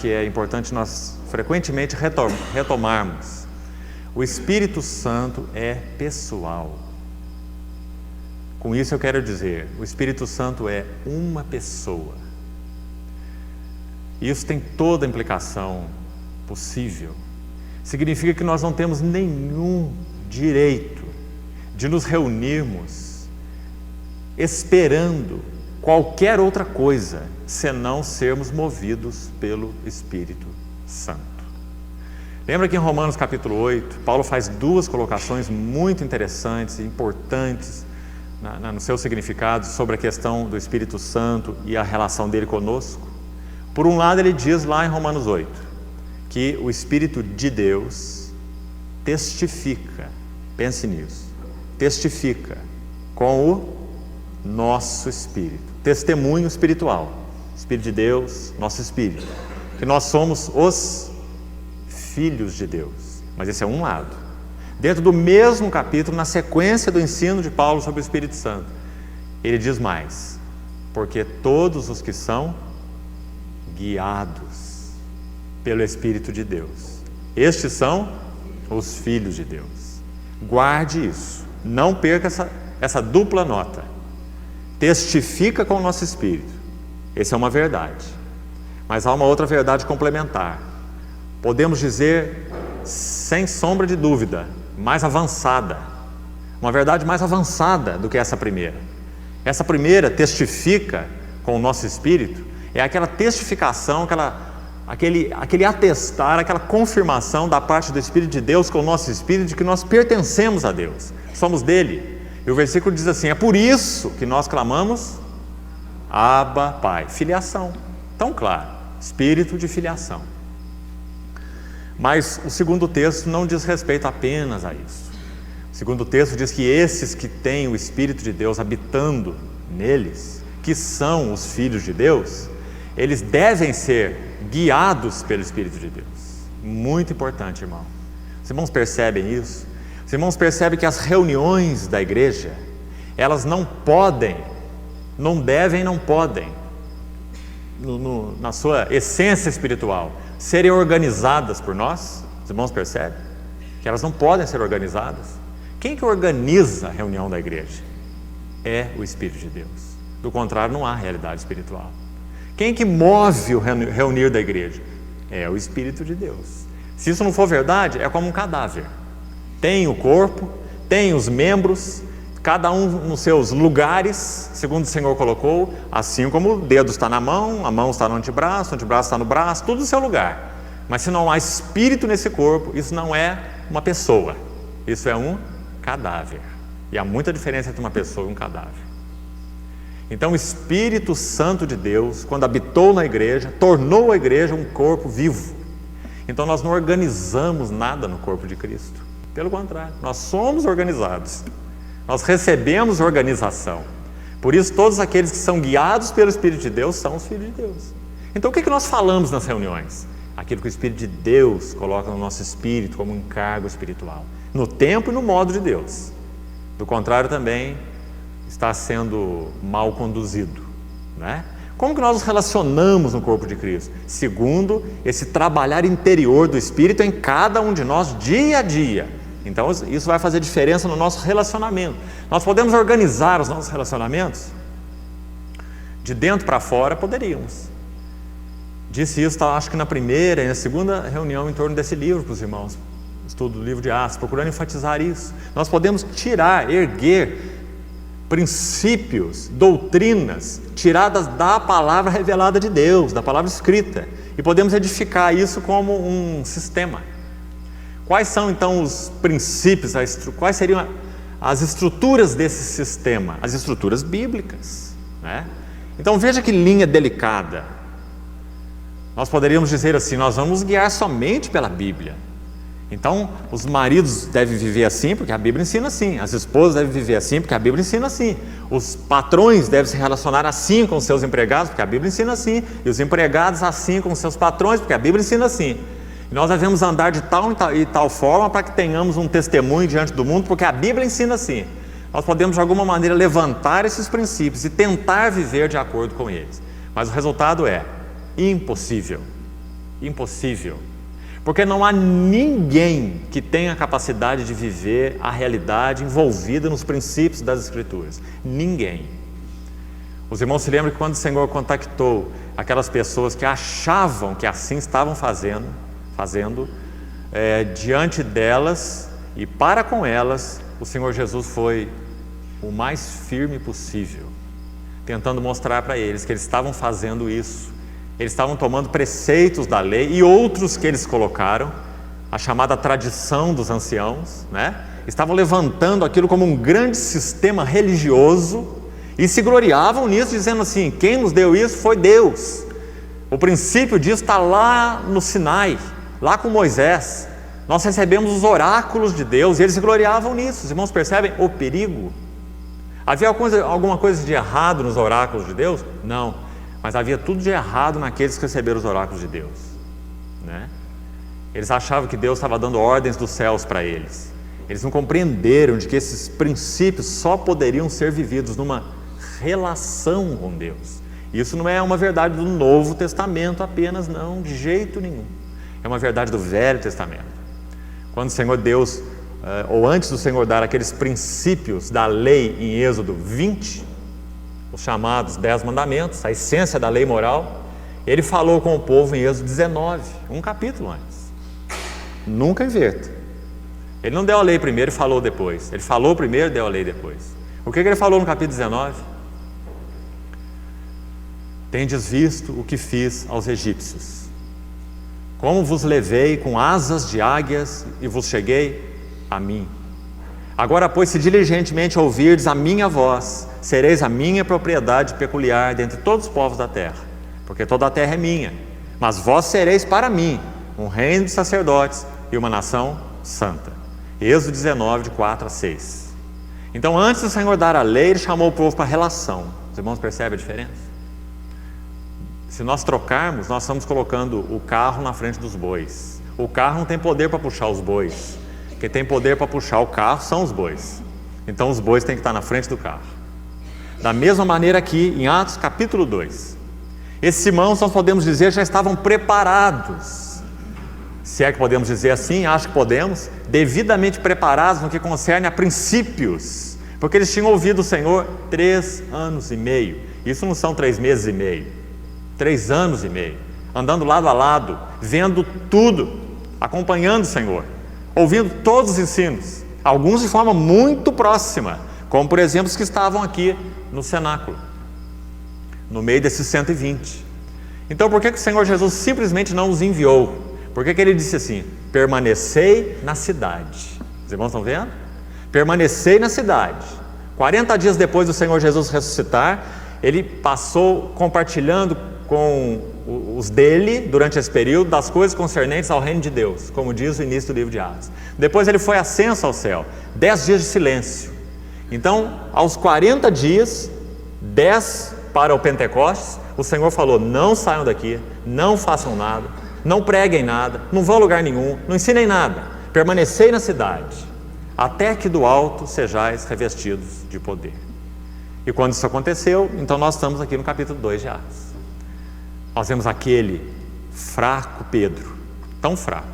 que é importante nós frequentemente retomarmos. O Espírito Santo é pessoal. Com isso eu quero dizer, o Espírito Santo é uma pessoa. Isso tem toda a implicação possível. Significa que nós não temos nenhum direito de nos reunirmos esperando qualquer outra coisa, senão sermos movidos pelo Espírito Santo. Lembra que em Romanos capítulo 8, Paulo faz duas colocações muito interessantes e importantes no seu significado sobre a questão do Espírito Santo e a relação dele conosco? Por um lado, ele diz lá em Romanos 8, que o Espírito de Deus testifica, pense nisso, testifica com o nosso espírito, testemunho espiritual, Espírito de Deus, nosso espírito, que nós somos os filhos de Deus. Mas esse é um lado. Dentro do mesmo capítulo, na sequência do ensino de Paulo sobre o Espírito Santo, ele diz mais: porque todos os que são guiados pelo Espírito de Deus, estes são os filhos de Deus. Guarde isso, não perca essa dupla nota. Testifica com o nosso espírito, essa é uma verdade, mas há uma outra verdade complementar, podemos dizer sem sombra de dúvida, mais avançada, uma verdade mais avançada do que essa primeira. Essa primeira testifica com o nosso espírito, é aquela testificação, aquele atestar, aquela confirmação da parte do Espírito de Deus com o nosso espírito de que nós pertencemos a Deus, somos dele. E o versículo diz assim: é por isso que nós clamamos Abba, Pai. Filiação, tão claro, espírito de filiação. Mas o segundo texto não diz respeito apenas a isso. O segundo texto diz que esses que têm o Espírito de Deus habitando neles, que são os filhos de Deus, eles devem ser guiados pelo Espírito de Deus. Muito importante, irmão. Os irmãos percebem isso? Os irmãos percebem que as reuniões da igreja, elas não podem, não devem, não podem, na sua essência espiritual, serem organizadas por nós. Os irmãos percebem que elas não podem ser organizadas. Quem que organiza a reunião da igreja? É o Espírito de Deus. Do contrário, não há realidade espiritual. Quem que move o reunir da igreja? É o Espírito de Deus. Se isso não for verdade, é como um cadáver. Tem o corpo, tem os membros, cada um nos seus lugares, segundo o Senhor colocou, assim como o dedo está na mão, a mão está no antebraço, o antebraço está no braço, tudo no seu lugar. Mas se não há espírito nesse corpo, isso não é uma pessoa, isso é um cadáver. E há muita diferença entre uma pessoa e um cadáver. Então o Espírito Santo de Deus, quando habitou na igreja, tornou a igreja um corpo vivo. Então nós não organizamos nada no corpo de Cristo. Pelo contrário, nós somos organizados, nós recebemos organização. Por isso todos aqueles que são guiados pelo Espírito de Deus são os filhos de Deus. Então o que nós falamos nas reuniões? Aquilo que o Espírito de Deus coloca no nosso espírito como um encargo espiritual, no tempo e no modo de Deus. Do contrário também está sendo mal conduzido, né? Como que nós nos relacionamos no corpo de Cristo? Segundo esse trabalhar interior do Espírito em cada um de nós dia a dia. Então isso vai fazer diferença no nosso relacionamento. Nós podemos organizar os nossos relacionamentos de dentro para fora? Poderíamos. Disse isso, acho que na primeira e na segunda reunião em torno desse livro para os irmãos, estudo do livro de Atos, procurando enfatizar isso. Nós podemos tirar, erguer princípios, doutrinas tiradas da palavra revelada de Deus, da palavra escrita, e podemos edificar isso como um sistema. Quais são então os princípios, quais seriam as estruturas desse sistema? As estruturas bíblicas, né? Então veja que linha delicada. Nós poderíamos dizer assim: nós vamos guiar somente pela Bíblia. Então os maridos devem viver assim porque a Bíblia ensina assim, as esposas devem viver assim porque a Bíblia ensina assim, os patrões devem se relacionar assim com os seus empregados porque a Bíblia ensina assim, e os empregados assim com os seus patrões porque a Bíblia ensina assim. Nós devemos andar de tal e tal forma para que tenhamos um testemunho diante do mundo, porque a Bíblia ensina assim. Nós podemos de alguma maneira levantar esses princípios e tentar viver de acordo com eles, mas o resultado é impossível, Impossível. Porque não há ninguém que tenha a capacidade de viver a realidade envolvida nos princípios das Escrituras. Ninguém. Os irmãos se lembram que quando o Senhor contactou aquelas pessoas que achavam que assim estavam fazendo, diante delas e para com elas, o Senhor Jesus foi o mais firme possível, tentando mostrar para eles que eles estavam fazendo isso. Eles estavam tomando preceitos da lei e outros que eles colocaram, a chamada tradição dos anciãos, né? Estavam levantando aquilo como um grande sistema religioso e se gloriavam nisso, dizendo assim: quem nos deu isso foi Deus. O princípio disso está lá no Sinai, lá com Moisés. Nós recebemos os oráculos de Deus e eles se gloriavam nisso. Os irmãos percebem o perigo? Havia alguma coisa de errado nos oráculos de Deus? Não. Mas havia tudo de errado naqueles que receberam os oráculos de Deus, né? Eles achavam que Deus estava dando ordens dos céus para eles. Eles não compreenderam de que esses princípios só poderiam ser vividos numa relação com Deus. Isso não é uma verdade do Novo Testamento apenas, não, de jeito nenhum. É uma verdade do Velho Testamento. Quando o Senhor Deus, ou antes do Senhor dar aqueles princípios da lei em Êxodo 20, os chamados 10 mandamentos, a essência da lei moral, ele falou com o povo em Êxodo 19, um capítulo antes. Nunca inverta. Ele não deu a lei primeiro e falou depois. Ele falou primeiro e deu a lei depois. O que ele falou no capítulo 19? Tendes visto o que fiz aos egípcios, como vos levei com asas de águias e vos cheguei a mim. Agora, pois, se diligentemente ouvirdes a minha voz, sereis a minha propriedade peculiar dentre todos os povos da terra, porque toda a terra é minha, mas vós sereis para mim um reino de sacerdotes e uma nação santa. Êxodo 19, de 4 a 6. Então, antes do Senhor dar a lei, Ele chamou o povo para a relação. Os irmãos percebem a diferença? Se nós trocarmos, nós estamos colocando o carro na frente dos bois. O carro não tem poder para puxar os bois. Quem tem poder para puxar o carro são os bois. Então os bois têm que estar na frente do carro. Da mesma maneira aqui em Atos capítulo 2, esses irmãos, nós podemos dizer, já estavam preparados, se é que podemos dizer assim, acho que podemos, devidamente preparados no que concerne a princípios, porque eles tinham ouvido o Senhor 3 anos e meio. Isso não são 3 meses e meio, 3 anos e meio, andando lado a lado, vendo tudo, acompanhando o Senhor, ouvindo todos os ensinos, alguns de forma muito próxima, como por exemplo os que estavam aqui no cenáculo, no meio desses 120. Então por que o Senhor Jesus simplesmente não os enviou? Por que Ele disse assim: permanecei na cidade? Os irmãos estão vendo? Permanecei na cidade. 40 dias depois do Senhor Jesus ressuscitar, Ele passou compartilhando com os dele, durante esse período, das coisas concernentes ao reino de Deus, como diz o início do livro de Atos. Depois ele foi ascenso ao céu, 10 dias de silêncio. Então, aos 40 dias, 10 para o Pentecostes, o Senhor falou: não saiam daqui, não façam nada, não preguem nada, não vão a lugar nenhum, não ensinem nada, permanecei na cidade, até que do alto sejais revestidos de poder. E quando isso aconteceu, então nós estamos aqui no capítulo 2 de Atos. Nós vemos aquele fraco Pedro, tão fraco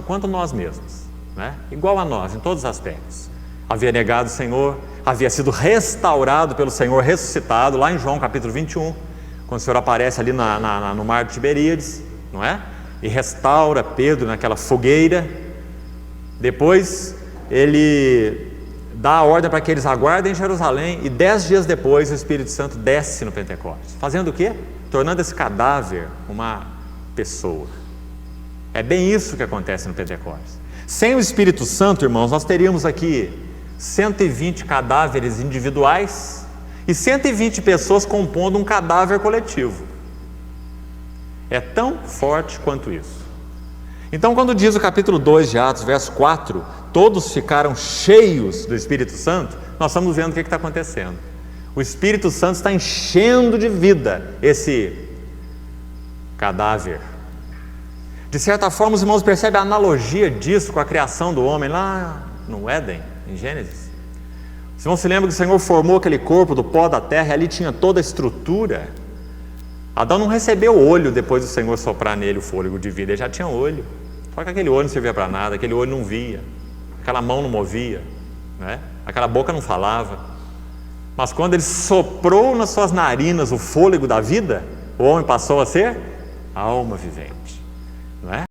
quanto nós mesmos, né? Igual a nós em todos os aspectos. Havia negado o Senhor, havia sido restaurado pelo Senhor, ressuscitado, lá em João capítulo 21, quando o Senhor aparece ali no mar de Tiberíades, não é? E restaura Pedro naquela fogueira. Depois ele dá a ordem para que eles aguardem em Jerusalém, e 10 dias depois o Espírito Santo desce no Pentecostes, fazendo o quê? Tornando esse cadáver uma pessoa. É bem isso que acontece no Pentecostes. Sem o Espírito Santo, irmãos, nós teríamos aqui 120 cadáveres individuais e 120 pessoas compondo um cadáver coletivo. É tão forte quanto isso. Então, quando diz o capítulo 2 de Atos, verso 4, todos ficaram cheios do Espírito Santo, nós estamos vendo o que está acontecendo. O Espírito Santo está enchendo de vida esse cadáver. De certa forma, os irmãos percebem a analogia disso com a criação do homem lá no Éden, em Gênesis. Os irmãos se lembram que o Senhor formou aquele corpo do pó da terra, e ali tinha toda a estrutura. Adão não recebeu olho depois do Senhor soprar nele o fôlego de vida, ele já tinha olho. Só que aquele olho não servia para nada, aquele olho não via, aquela mão não movia, né? Aquela boca não falava. Mas quando ele soprou nas suas narinas o fôlego da vida, o homem passou a ser alma vivente, não é?